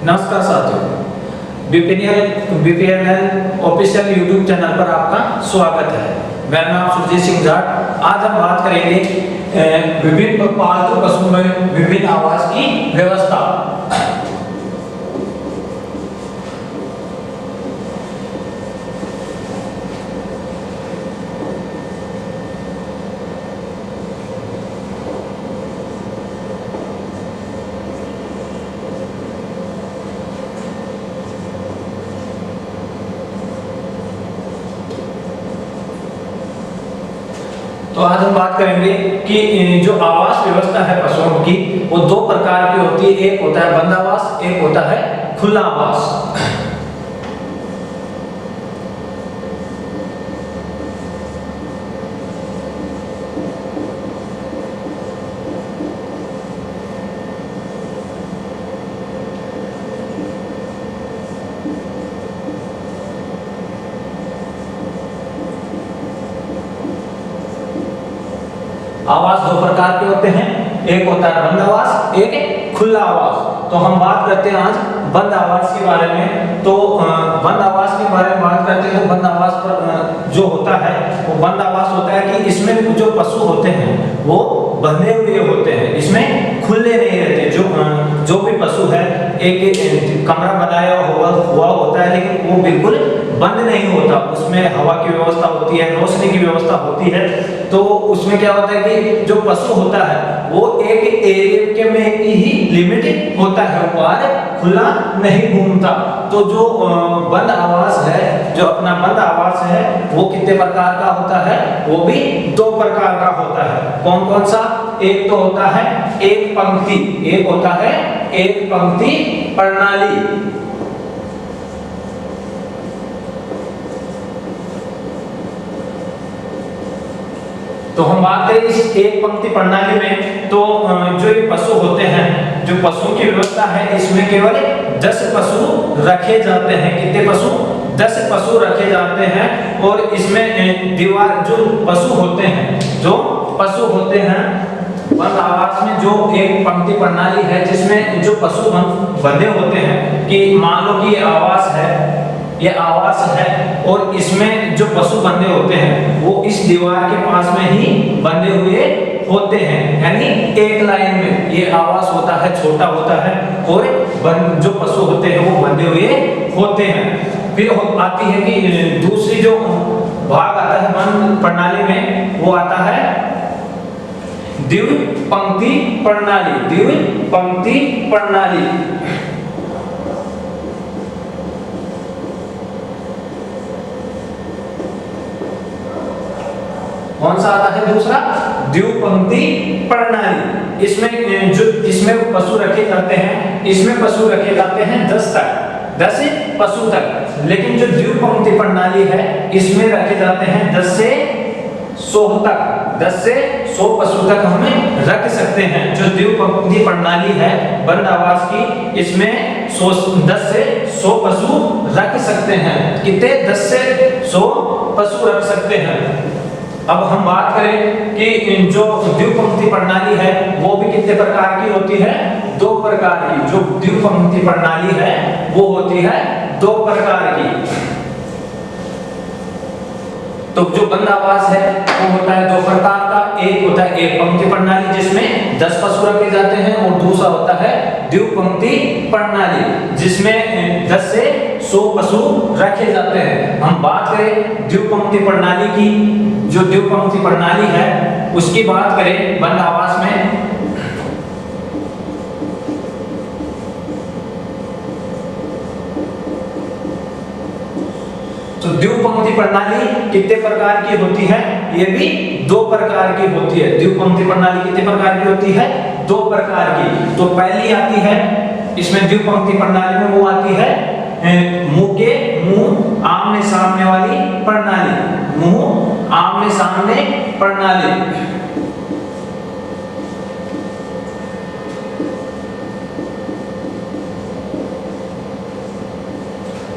नमस्कार साथियों, बीपीएनएल official YouTube channel पर आपका स्वागत है। मेरा नाम सुरजीत सिंह जाट। आज हम बात करेंगे विभिन्न पालतू पशुओं में विभिन्न आवास की व्यवस्था। तो आज हम बात करेंगे कि जो आवास व्यवस्था है पशुओं की वो दो प्रकार की होती है। एक होता है बंद आवास, एक होता है खुला आवास। आवास दो प्रकार के होते हैं, एक होता है बंद आवास, एक खुला आवास। तो हम बात करते हैं आज बंद आवास के बारे में। तो बंद आवास के बारे में बात करते हैं। तो बंद आवास पर जो होता है वो बंद आवास होता है कि इसमें जो पशु होते हैं वो बंधे हुए होते हैं, इसमें खुले नहीं रहते। जो भी पशु है एक कमरा बनाया हुआ होता है, लेकिन वो बिल्कुल बंद नहीं होता। उसमें हवा की व्यवस्था होती है, रोशनी की व्यवस्था होती है। तो उसमें क्या होता है कि जो पशु होता है वो एक एरिया के में ही लिमिटेड होता है, बाहर खुला नहीं घूमता। तो जो बंद आवास है, जो अपना बंद आवास है, वो कितने प्रकार का होता है? वो भी दो प्रकार का होता है। कौन कौन सा? एक तो होता है एक पंक्ति, एक होता है एक पंक्ति प्रणाली। तो हम बात करें इस एक पंक्ति प्रणाली में, तो जो ये पशु होते हैं, जो पशुओं की व्यवस्था है, इसमें केवल 10 पशु रखे जाते हैं। कितने पशु? 10 पशु रखे जाते हैं। और इसमें दीवार जो पशु होते हैं बंद आवास में जो एक पंक्ति प्रणाली है, जिसमें जो पशु बंधे होते हैं कि मान लो कि ये आवास है और इसमें जो पशु बंधे होते हैं वो इस दीवार के पास में ही बंधे हुए होते हैं, यानी एक लाइन में ये आवास होता है, छोटा होता है, और जो पशु होते हैं वो बंधे हुए होते हैं। फिर आती है कि दूसरी जो भाग आता है बंद प्रणाली में, वो आता है द्विपंक्ति प्रणाली। द्विपंक्ति प्रणाली कौन सा आता है? दूसरा द्विपंक्ति प्रणाली। इसमें पशु रखे जाते हैं, इसमें पशु रखे जाते हैं 10 पशु तक। लेकिन जो द्विपंक्ति प्रणाली है, इसमें रखे जाते हैं 10 से 100 तक। 10 से 100 पशु तक हम रख सकते हैं। जो द्विपंक्ति प्रणाली है बंद आवास की, इसमें 10 से 100 पशु रख सकते हैं। कितने? 10 से 100 पशु रख सकते हैं। अब हम बात करें कि जो द्विपंक्ति प्रणाली है वो भी कितने प्रकार की होती है? 2 प्रकार की। जो द्विपंक्ति प्रणाली है वो होती है 2 प्रकार की। तो जो बंद आवास है वो होता है 2 प्रकार का। एक होता है एक पंक्ति प्रणाली, जिसमें 10 पशु रखे जाते हैं, और दूसरा होता है द्विपंक्ति प्रणाली, जिसमें 10 से 100 पशु रखे जाते हैं। हम बात करें द्विपंक्ति प्रणाली की, जो द्विपंक्ति प्रणाली है उसकी बात करें बंद आवास में, तो द्विपंक्ति प्रणाली कितने प्रकार की होती है? ये भी 2 प्रकार की होती है। द्विपंक्ति प्रणाली कितने प्रकार की होती है? 2 प्रकार की। तो पहली आती है, इसमें द्विपंक्ति प्रणाली में वो आती है मुंह आमने सामने वाली प्रणाली। मुंह आमने सामने प्रणाली।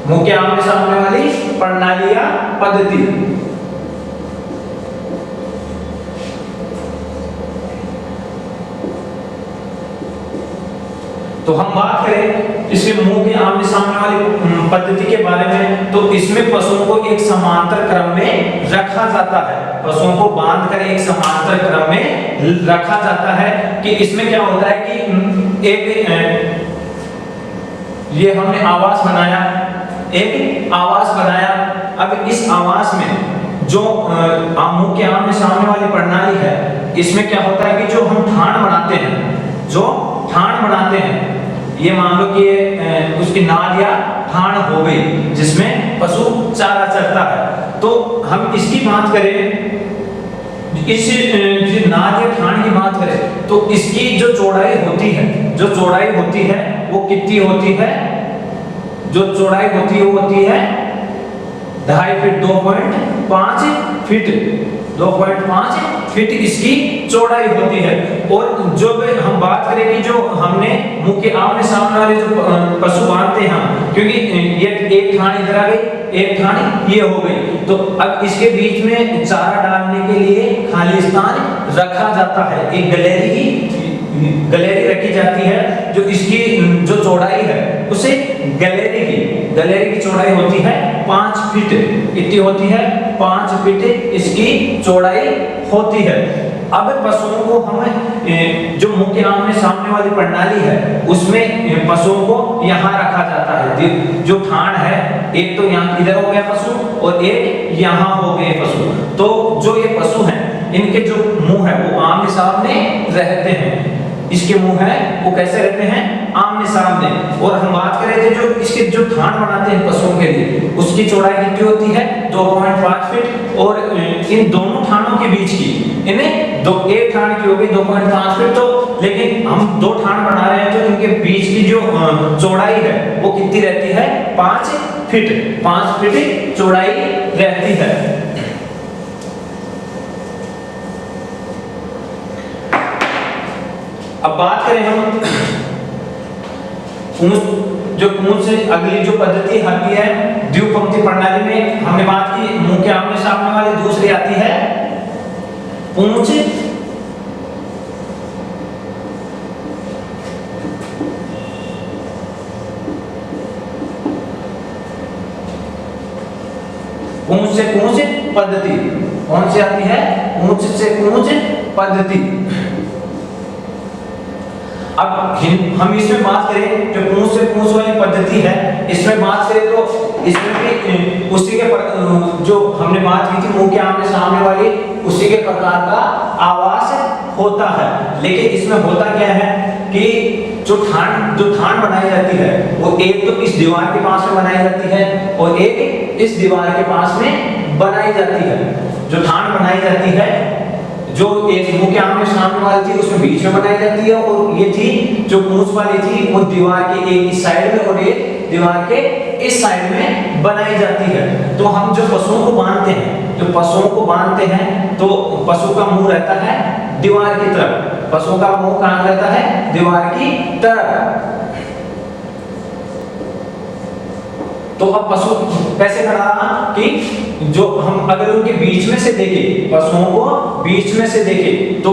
मुंह के आमने सामने वाली प्रणाली या पद्धति। तो हम बात करें इसके मुंह के आमने सामने वाली पद्धति के बारे में, तो इसमें पशुओं को एक समांतर क्रम में रखा जाता है। पशुओं को बांधकर एक समांतर क्रम में रखा जाता है कि इसमें क्या होता है कि एक ये हमने आवास बनाया, एक आवास बनाया। अब इस आवास में जो मुंह के आमने सामने वाली प्रणाली है, इसमें क्या होता है कि जो हम ठाण बनाते हैं, जो ठाण बनाते हैं, ये मान लो कि उसकी नाद या ठाण हो गई जिसमें पशु चारा चरता है। तो हम इसकी बात करें, इस जो नाद या ठाण की बात करें, तो इसकी जो चौड़ाई होती है, जो चौड़ाई होती है वो कितनी होती है? जो चौड़ाई होती है वो होती है 2.5 फीट, 2.5 फीट, 2.5 फीट इसकी चौड़ाई होती है। और जो हम बात करें कि जो हमने मुंह के आमने सामने वाले जो पशु बांधते हैं, क्योंकि ये एक ठाण इधर आ गई, एक ठाण ये हो गई, तो अब इसके बीच में चारा डालने के लिए खाली स्थान रखा जाता है। एक गलेरी रखी जाती है, जो इसकी जो चौड़ाई है उसे गलेरी की चौड़ाई होती है 5 फीट। कितनी होती है? 5 फीट इसकी चौड़ाई होती है। अब पशुओं को हम जो मुंह के आमने सामने वाली प्रणाली है उसमें पशुओं को यहाँ रखा जाता है। जो ठाण है, एक तो यहाँ इधर हो गया पशु और एक यहाँ हो गए पशु। तो जो ये पशु हैं, इनके जो मुंह है वो आमने सामने रहते हैं। इसके मुंह है वो कैसे रहते हैं? आमने सामने। और हम बात कर रहे थे जो इसके जो ठाण बनाते हैं पशुओं के लिए, उसकी चौड़ाई कितनी होती है? 2.5 फीट। और इन दोनों ठाणों के बीच की, इन्हें दो एक ठाण की होगी 2.5 फीट, तो लेकिन हम दो ठाण बना रहे हैं तो इनके बीच की जो चौड़ाई है वो कितनी रहती है? 5 फीट। 5 फीट चौड़ाई रहती है। अब बात करें हम पूंछ से अगली जो पद्धति आती है द्विपंक्ति प्रणाली में, हमने बात की मुंह के आमने सामने वाली। दूसरी आती है पूंछ से पूंछ पद्धति। कौन सी आती है? पूंछ से पूंछ पद्धति। अब हम इसमें बात करें जो पूंछ से पूंछ वाली पद्धति है, इसमें बात करें तो इसमें भी उसी के जो हमने बात की थी मुंह के आमने सामने वाली, उसी के प्रकार का आवास होता है। लेकिन इसमें होता क्या है कि जो ठाण बनाई जाती है वो एक तो इस दीवार के पास में बनाई जाती है और एक इस दीवार के पास में बनाई जाती है। जो ठाण बनाई जाती है, जो एक मुंह के आमने सामने वाली थी उसमें बीच में बनाई जाती है, और ये थी जो पूंछ वाली थी वो दीवार के एक इस साइड में और एक दीवार के इस साइड में बनाई जाती है। तो हम जो पशुओं को बांधते हैं, तो पशु का मुंह रहता है दीवार की तरफ। पशुओं का मुंह कहाँ रहता है? दीवार की तरफ। तो अब पशु कैसे खड़ा रहा कि जो हम अगर उनके बीच में से देखें, पशुओं को बीच में से देखें, तो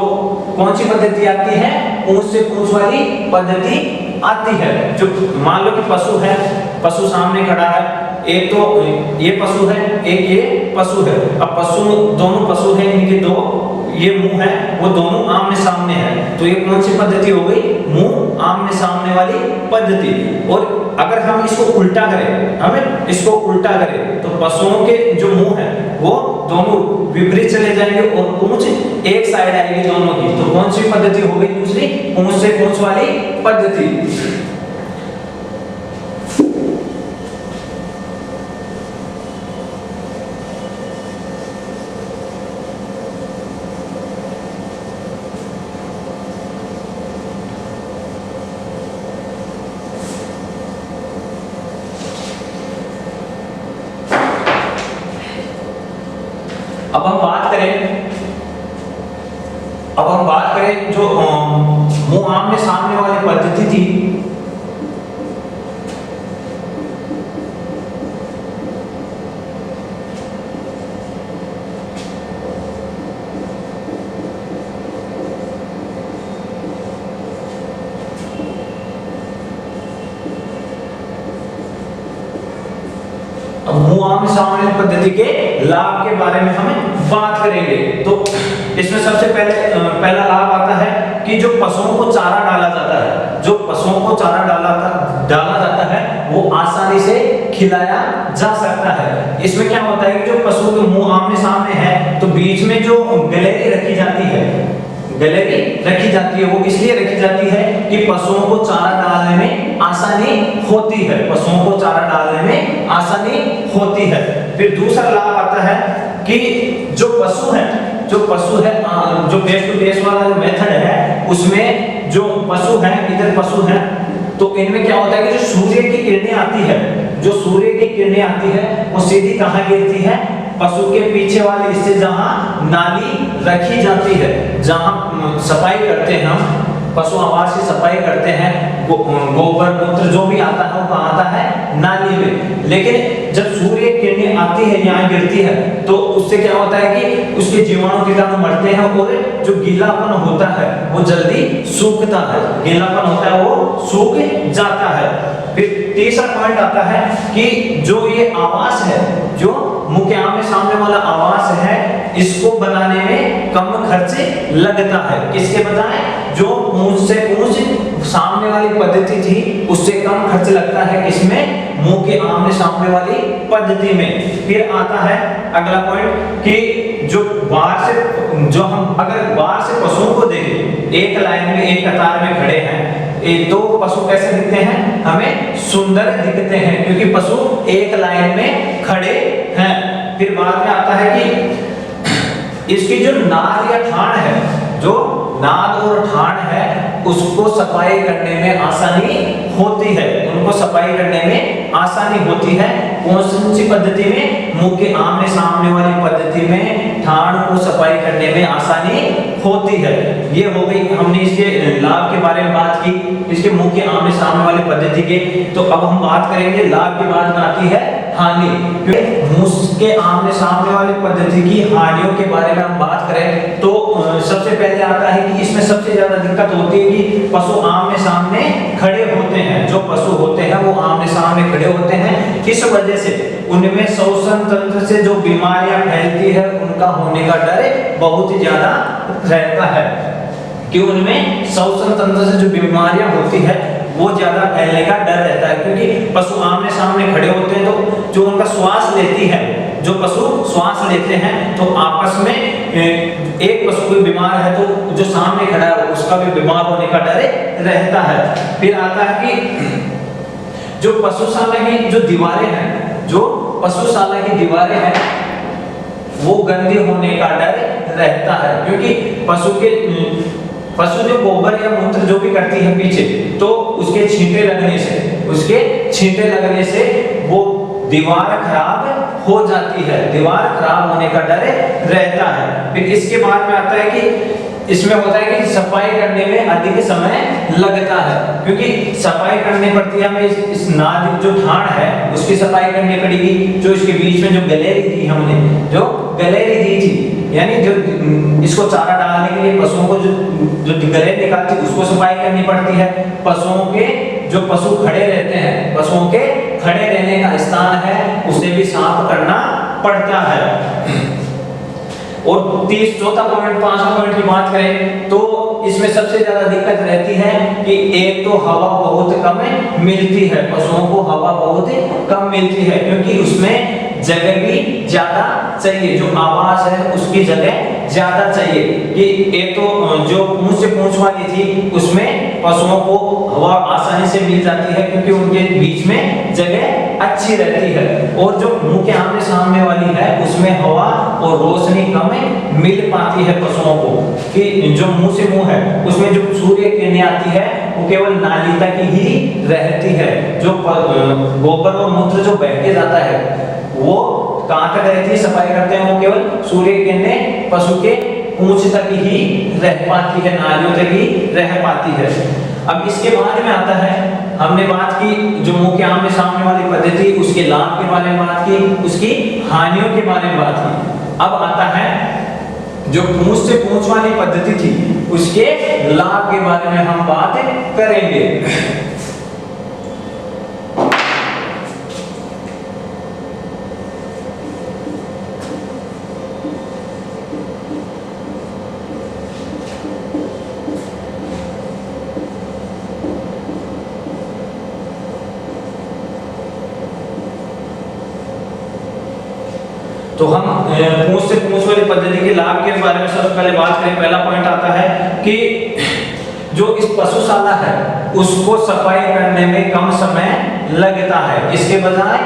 कौन सी पद्धति आती है? पूंछ से पूंछ वाली पद्धति आती है। जो मान लो कि पशु है, पशु सामने खड़ा है, एक तो ये पशु है, एक ये पशु है। अब दोनों पशु हैं, इनके दो ये मुंह है, वो दोनों आमने सामने है। तो ये कौन सी पद्धति हो गई? मुंह आमने सामने वाली पद्धति। और अगर हम इसको उल्टा करें, तो पशुओं के जो मुंह है वो दोनों विपरीत चले जाएंगे और पूंछ एक साइड आएगी दोनों की। तो कौन सी पद्धति हो गई? दूसरी पूंछ से पूंछ वाली पद्धति। अब हम बात करें जो मुंह आमने सामने वाली पद्धति थी, मुंह आमने सामने पद्धति के लाभ के बारे में हम बात करेंगे। तो इसमें सबसे पहला लाभ आता है कि जो पशुओं को चारा डाला जाता है, जो पशुओं को चारा डाला जाता है वो आसानी से खिलाया जा सकता है। इसमें क्या होता है कि जो पशु के मुंह आमने सामने है तो बीच में जो गलेरी रखी जाती है, वो इसलिए रखी जाती है कि पशुओं को चारा डालने में आसानी होती है, पशुओं को चारा डालने में आसानी होती है। फिर दूसरा लाभ आता है कि जो पशु है जो फेस टू फेस वाला जो मेथड है उसमें जो पशु है, इधर पशु है तो इनमें क्या होता है कि जो सूर्य की किरणें आती है वो सीधी कहाँ गिरती है, पशु के पीछे वाले हिस्से जहां नाली रखी जाती है, जहां सफाई करते हैं हम पशु आवास की सफाई करते हैं, गोबर मूत्र जो भी आता है वो कहाँ आता है, नाली में। लेकिन जब सूर्य किरणें आती है यहाँ गिरती है तो उससे क्या होता है कि उसके जीवाणु कीटाणु मरते हैं और जो गीलापन होता है वो जल्दी सूखता है, गीलापन होता है वो सूख जाता है। फिर तीसरा पॉइंट आता है कि जो ये आवास है, जो मुख्य आमने सामने वाला आवास है, इसको बनाने में कम खर्च लगता है। किसके बजाय जो पूंछ से पूंछ सामने वाली पद्धति थी उससे कम खर्च लगता है किसमें, मुंह के आमने सामने वाली पद्धति में। फिर आता है अगला पॉइंट कि जो हम अगर बाहर से पशुओं को देखें, एक लाइन में एक कतार में खड़े हैं, तो पशु कैसे दिखते हैं, हमें सुंदर दिखते हैं क्योंकि पशु एक लाइन में खड़े हैं। फिर बाद में आता है कि इसकी जो नाद या ठाड़ है, जो नाद और ठाड़ है उसको सफाई करने में आसानी होती है, उनको सफाई करने में आसानी होती है। कौन सी पद्धति में, मुंह के आमने सामने वाली पद्धति में ठाड़ को सफाई करने में आसानी होती है। ये हो गई, हमने इसके लाभ के बारे में बात की, इसके मुंह के आमने सामने वाली पद्धति के। तो अब हम बात करेंगे लाभ के बाद में आती है हानि। मुंह के आमने सामने वाली पद्धति की हानियों के बारे में हम बात करें तो सबसे पहले आता है कि इसमें सबसे ज्यादा दिक्कत होती है कि पशु आमने सामने खड़े होते हैं, जो पशु होते हैं वो आमने सामने खड़े होते हैं, इस वजह से उनमें श्वसन तंत्र से जो बीमारियां फैलती है उनका होने का डर बहुत ही ज्यादा रहता है कि उनमें श्वसन तंत्र से जो बीमारियां होती है वो ज्यादा फैलने का डर रहता है, क्योंकि पशु आमने सामने खड़े होते हैं तो जो उनका श्वास लेती है, जो पशु श्वास लेते हैं तो आपस में एक पशु कोई बीमार है तो जो सामने खड़ा है उसका भी बीमार होने का डर रहता है। फिर आता है कि जो पशुशाला की जो दीवारें हैं, जो पशुशाला की दीवारें हैं वो गंदी होने का डर रहता है, क्योंकि पशु जो गोबर या मूत्र जो भी करती है पीछे, तो उसके छींटे लगने से वो दीवार खराब हो जाती है, दीवार खराब होने का डर रहता है। फिर इसके बाद में आता है कि इसमें होता है कि सफाई करने में अधिक समय लगता है, क्योंकि सफाई करनी पड़ती है हमें, इस नाद जो ठाड़ है उसकी सफाई करनी पड़ेगी, जो इसके बीच में जो गलेरी थी, हमने जो गलेरी दी थी, यानी जो इसको चारा डालने के लिए पशुओं को जो गलेरी निकालती उसको सफाई करनी पड़ती है। पशुओं के जो पशु खड़े रहते हैं, पशुओं के खड़े रहने का स्थान है उसे भी साफ करना पड़ता है। और 4था पॉइंट, 5वां पॉइंट की बात करें तो इसमें सबसे ज्यादा दिक्कत रहती है कि एक तो हवा बहुत कम मिलती है, पशुओं को हवा बहुत कम मिलती है, क्योंकि उसमें जगह भी ज्यादा चाहिए, जो आवास है उसकी जगह ज्यादा चाहिए। कि एक तो जो पूंछ से पूंछ वाली थी उसमें पशुओं को हवा आसानी से मिल जाती है क्योंकि उनके बीच में जगह अच्छी रहती है, और जो मुंह के आमने सामने वाली है उसमें हवा और रोशनी कम मिल पाती है पशुओं को। कि जो मुंह से मुंह है उसमें जो सूर्य किरणें आती है वो केवल नाली तक ही रहती है, जो गोबर और मूत्र जो बह के जाता है वो कहां तक रहती है, सफाई करते हैं वो केवल सूर्य किरणें पशु के पूंछ तक ही रह पाती है, नालियों तक ही रह पाती है। अब इसके बाद में आता है, हमने बात की जो मुंह के आमने सामने वाली पद्धति, उसके लाभ के बारे में बात की, उसकी हानियों के बारे में बात की। अब आता है जो पूंछ से पूंछ वाली पद्धति थी उसके लाभ के बारे में हम बात करेंगे। तो हम पूंछ से पूंछ वाली पद्धति के लाभ के बारे में सबसे पहले बात करें। पहला पॉइंट आता है कि जो इस पशुशाला है उसको सफाई करने में कम समय लगता है, इसके बजाय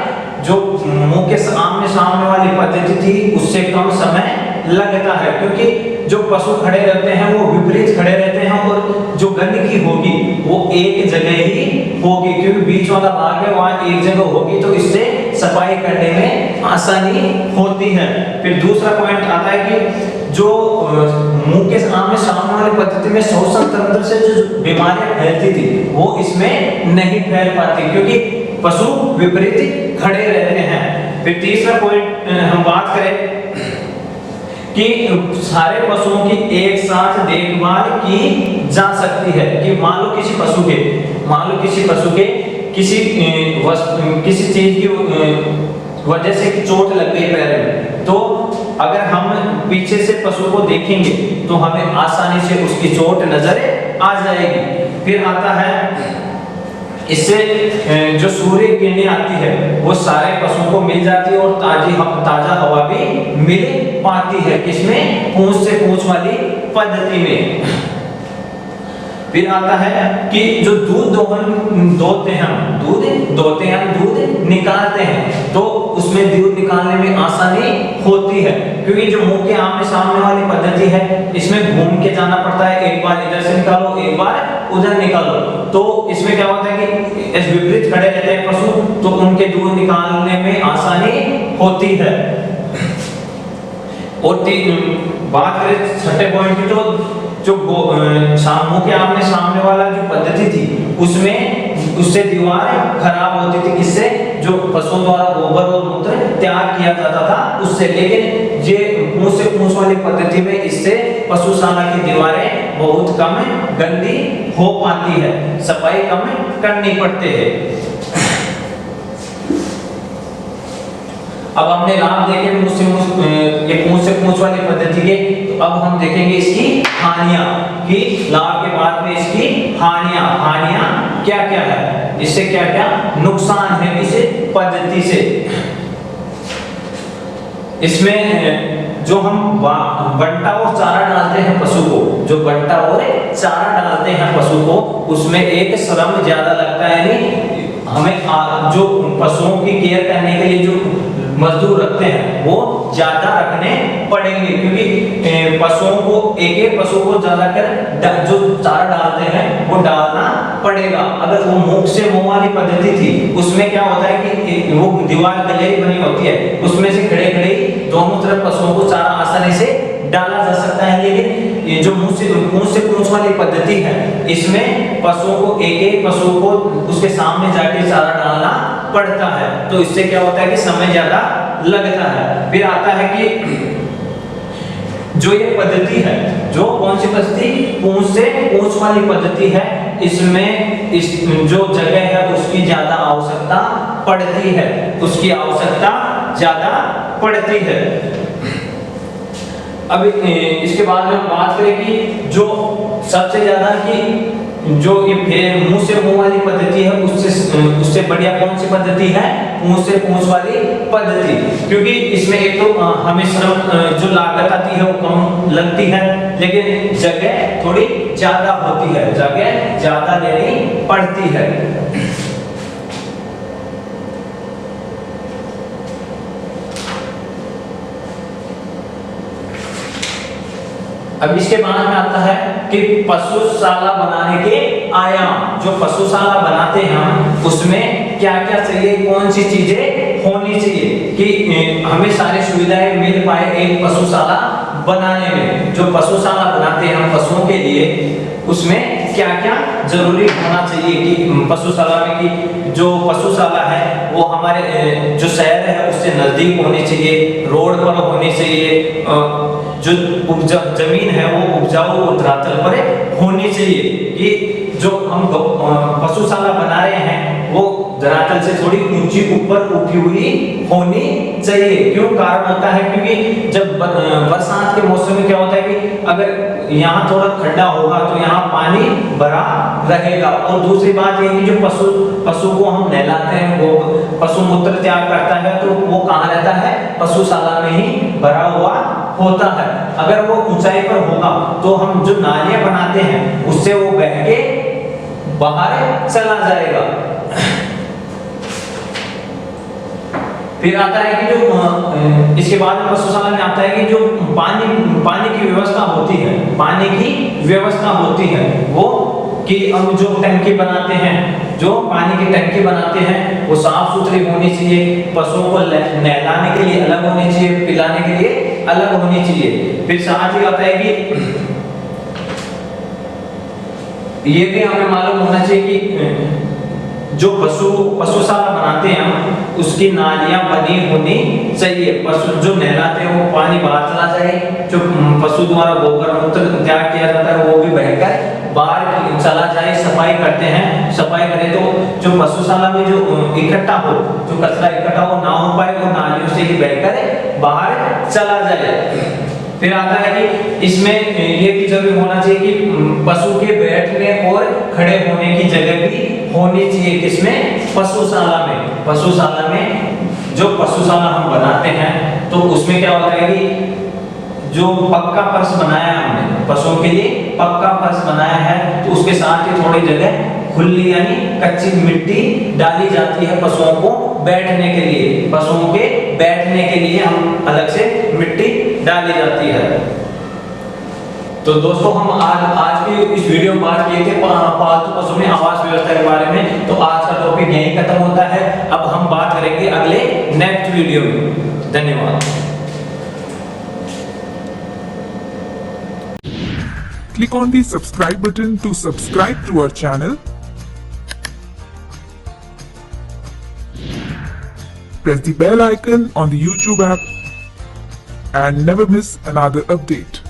जो मुंह के आमने सामने वाली पद्धति थी उससे कम समय लगता है, क्योंकि जो पशु खड़े रहते हैं वो विपरीत खड़े रहते हैं और जो गंदगी होगी वो एक जगह ही होगी, क्योंकि बीच वाला भाग है वहां एक जगह होगी, तो इससे सफाई करने में आसानी होती है। फिर दूसरा पॉइंट आता है कि जो मुंह के आमने सामने वाली पद्धति में श्वसन तंत्र से जो बीमारियां फैलती थी वो इसमें नहीं फैल पाती, क्योंकि पशु विपरीत खड़े रहते हैं। फिर तीसरा पॉइंट हम बात करें कि सारे पशुओं की एक साथ देखभाल की जा सकती है, कि मान लो किसी पशु के किसी चीज की वजह से चोट लग गई पैर में, तो अगर हम पीछे से पशु को देखेंगे तो हमें आसानी से उसकी चोट नजर आ जाएगी। फिर आता है इससे जो सूर्य किरणें आती है वो सारे पशुओं को मिल जाती है और ताजा हवा भी मिल पाती है, किसमें? पूंछ से पूंछ वाली पद्धति में। फिर आता है कि जो दूध दोहते हैं, दूध निकालते हैं, तो उसमें दूध निकालने में आसानी होती है, क्योंकि जो मुंह के आमने सामने वाली पद्धति है इसमें घूम के जाना पड़ता है, एक बार इधर से निकालो एक बार उधर निकालो, तो इसमें क्या होता है कि इस विपरीत खड़े रहते हैं पशु, तो उनके दूध निकालने में आसानी होती है। और बात करें छठे पॉइंट की, तो जो मुंह के आमने सामने वाला जो पद्धति थी उससे दीवार खराब होती थी, किससे? जो पशुओं द्वारा गोबर और मूत्र त्याग किया जाता था उससे। लेकिन ये मुंह से पूंछ वाली पद्धति में इससे पशुशाला की दीवारें बहुत कम गंदी हो पाती है, सफाई कम करनी पड़ती है। अब हमने लाभ देखे मुंह से पूंछ वाली पद्धति के, तो अब हम देखेंगे इसकी हानियां, कि लाभ के बाद में इसकी हानियां क्या क्या है, इससे क्या क्या नुकसान है इस पद्धति से। इसमें जो हम बंटा और चारा डालते हैं पशु को, उसमें एक श्रम ज्यादा लगता है, यानी हमें जो पशुओं की केयर करने के लिए जो मजदूर रखते हैं वो ज्यादा रखने पड़ेंगे, क्योंकि पशुओं को एक पशु को ज्यादातर जो चारा डालते हैं वो डालना पड़ेगा। अगर वो मुंह से मुंह वाली पद्धति थी उसमें क्या होता है कि वो दीवार गलेरी बनी होती है, उसमें से खड़े खड़े दोनों तरफ पशुओं को चारा आसानी से डाला जा सकता है। लेकिन ये जो मुंह से पूंछ वाली पद्धति है इसमें पशुओं को एक पशु को उसके सामने जाके चारा डालना पड़ता है, तो इससे क्या होता है कि समय ज्यादा लगता है। फिर आता है कि जो ये पद्धति है, जो कौन सी पद्धति? पूंछ से पूंछ वाली पद्धति है, इसमें इस जो जगह है उसकी ज्यादा आवश्यकता पड़ती है। अब इसके बाद में बात करें कि जो सबसे ज्यादा कि जो ये मुंह से मुंह वाली पद्धति है उससे बढ़िया कौन सी पद्धति है? मुंह से पूंछ वाली पद्धति, क्योंकि इसमें एक तो हमें श्रम जो लागत आती है वो कम लगती है, लेकिन जगह थोड़ी ज्यादा होती है, जगह ज्यादा लेनी पड़ती है। अब इसके बाद में आता है कि पशुशाला बनाने के आयाम। जो पशुशाला बनाते हैं हम उसमें क्या क्या चाहिए, कौन सी चीजें होनी चाहिए कि हमें सारी सुविधाएं मिल पाए एक पशुशाला बनाने में। जो पशुशाला बनाते हैं हम पशुओं के लिए उसमें क्या क्या जरूरी होना चाहिए कि पशुशाला में, कि जो पशुशाला है वो हमारे जो शहर है उससे नजदीक होनी चाहिए, रोड पर होनी चाहिए, जो जमीन है वो उपजाऊ और धरातल पर होनी चाहिए, कि जो हम पशुशाला बना रहे हैं वो धरातल से थोड़ी ऊंची ऊपर उठी हुई होनी चाहिए। क्यों? कारण होता है क्योंकि जब बरसात के मौसम में क्या होता है कि अगर यहाँ थोड़ा खड्डा होगा तो यहाँ पानी भरा रहेगा। और दूसरी बात ये कि जो पशु को हम नहलाते हैं, वो पशु मूत्र त्याग करता है, तो वो कहाँ रहता है? पशुशाला में ही भरा हुआ होता है। अगर वो ऊंचाई पर होगा तो हम जो नालियां बनाते हैं उससे वो बह के बाहर चला जाएगा। फिर आता है कि जो इसके बाद में पशुशाला में आता है कि जो पानी की व्यवस्था होती है, पानी की व्यवस्था होती है वो कि हम जो टंकी बनाते हैं, जो पानी की टंकी बनाते हैं वो साफ सुथरी होनी चाहिए, पशुओं को नहलाने के लिए अलग होनी चाहिए, पिलाने के लिए अलग होनी चाहिए। फिर साथ ही आता है कि ये भी हमें मालूम होना चाहिए कि जो पशुशाला बनाते हैं हम, उसकी नालियां बनी होनी चाहिए। पशु जो नहलाते हैं वो पानी बाहर चला जाए, जो पशु द्वारा गोबर मूत्र त्याग किया जाता है वो भी बहकर बाहर चला जाए। सफाई करते हैं, सफाई करें तो जो पशुशाला में जो इकट्ठा हो, जो कचरा इकट्ठा हो ना हो पाए, वो नालियों से ही बहकर बाहर चला जाए। फिर आता है कि इसमें ये भी जरूरी होना चाहिए कि पशु के बैठने और खड़े होने की जगह भी होनी चाहिए। किसमें? पशुशाला में। पशुशाला में जो पशुशाला हम बनाते हैं तो उसमें क्या होता है कि जो पक्का फर्श बनाया है हमने पशुओं के लिए, पक्का फर्श बनाया है, तो उसके साथ ही थोड़ी जगह खुली यानी कच्ची मिट्टी डाली जाती है पशुओं को बैठने के लिए। पशुओं के बैठने के लिए हम अलग से मिट्टी डाली जाती है। तो दोस्तों हम आज की इस वीडियो में बात किए थे पालतू पशु में आवास व्यवस्था के बारे में। तो आज का टॉपिक यहीं खत्म होता है। अब हम बात करेंगे अगले नेक्स्ट वीडियो में। धन्यवाद। Click on the subscribe button to subscribe to our channel. Press the bell icon on the YouTube app and never miss another update.